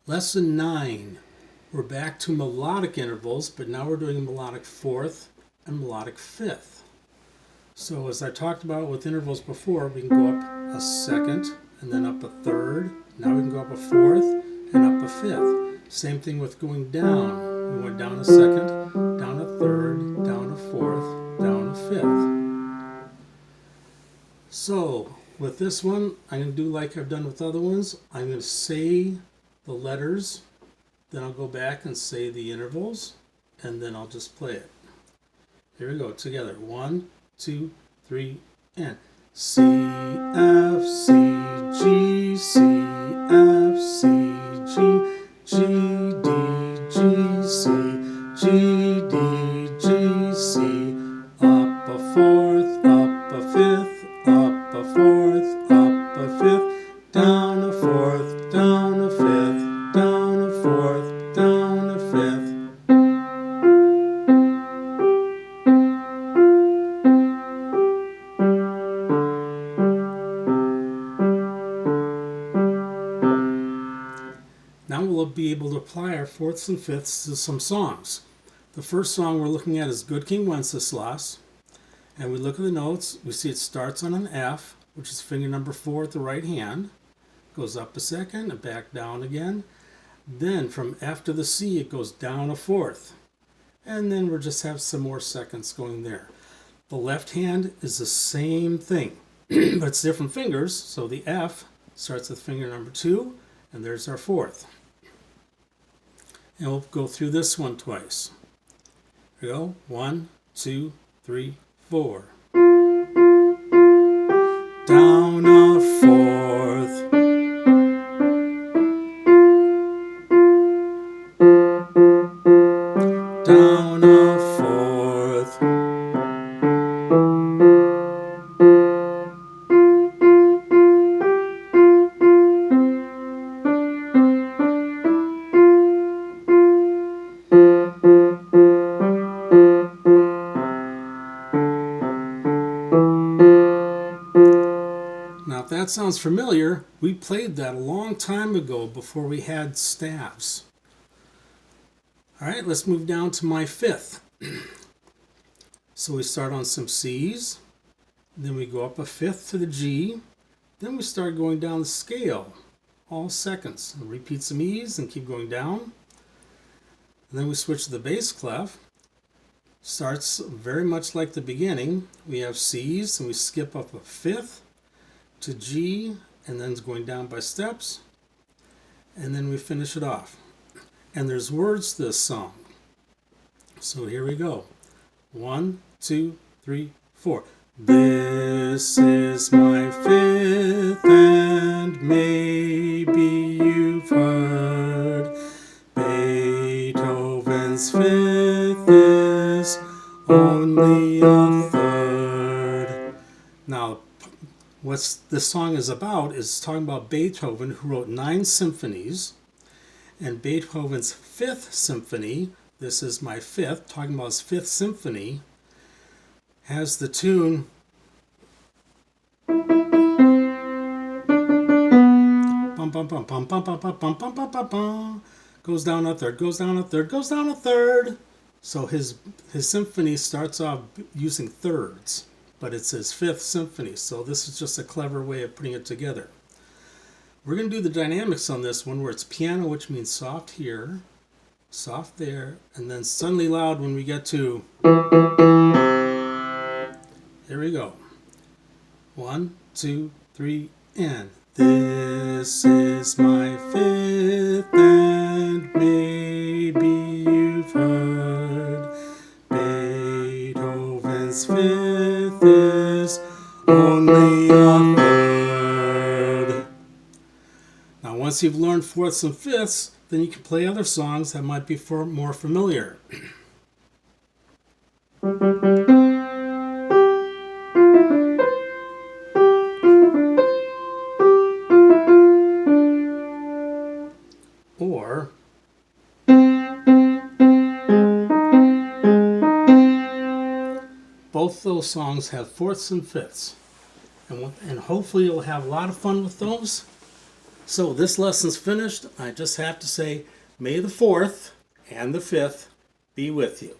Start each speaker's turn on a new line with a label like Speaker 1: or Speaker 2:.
Speaker 1: Lesson 9. We're back to melodic intervals, but now we're doing melodic fourth and melodic fifth. So as I talked about with intervals before, we can go up a second and then up a third. Now we can go up a fourth and up a fifth. Same thing with going down. We went down a second, down a third, down a fourth, down a fifth. So with this one, I'm going to do like I've done with other ones. I'm going to say the letters, then I'll go back and say the intervals, and then I'll just play it. Here we go, together. 1, 2, 3, and C, F, C, G, C, F, C, G, G, D, G, C, G, D, G, C, up a fourth, up a fifth, up a fourth, up a fifth, down a fourth, down a fifth, down a fourth, down a fifth. Now we'll be able to apply our fourths and fifths to some songs. The first song we're looking at is Good King Wenceslas. And we look at the notes, we see it starts on an F, which is finger number 4 at the right hand. Goes up a second and back down again. Then from F to the C, it goes down a fourth. And then we'll just have some more seconds going there. The left hand is the same thing, but it's different fingers. So the F starts with finger number 2, and there's our fourth. And we'll go through this one twice. Here we go. 1, 2, 3, 4. Down a fourth. Down a fourth. Now, if that sounds familiar, we played that a long time ago before we had staves. All right, let's move down to my fifth. So we start on some C's, then we go up a fifth to the G, then we start going down the scale, all seconds. And repeat some E's and keep going down. And then we switch to the bass clef. Starts very much like the beginning. We have C's and we skip up a fifth to G, and then it's going down by steps, and then we finish it off. And there's words to this song. So here we go. 1, 2, 3, 4. This is my fifth, and maybe you've heard Beethoven's fifth is only a third. Now, what this song is about is talking about Beethoven, who wrote 9 symphonies, and Beethoven's fifth symphony, this is my fifth, talking about his fifth symphony, has the tune bum bum bum bum bum bum bum bum bum bum bum, goes down a third, goes down a third, goes down a third. So his symphony starts off using thirds, but it's his fifth symphony, so this is just a clever way of putting it together. We're going to do the dynamics on this one where it's piano, which means soft here, soft there, and then suddenly loud when we get to... Here we go. 1, 2, 3, and... This is my fifth, and maybe you've heard Beethoven's fifth is only a third. Now, once you've learned fourths and fifths, then you can play other songs that might be more familiar. Or both those songs have fourths and fifths, and hopefully you'll have a lot of fun with those. So this lesson's finished. I just have to say, may the 4th and the 5th be with you.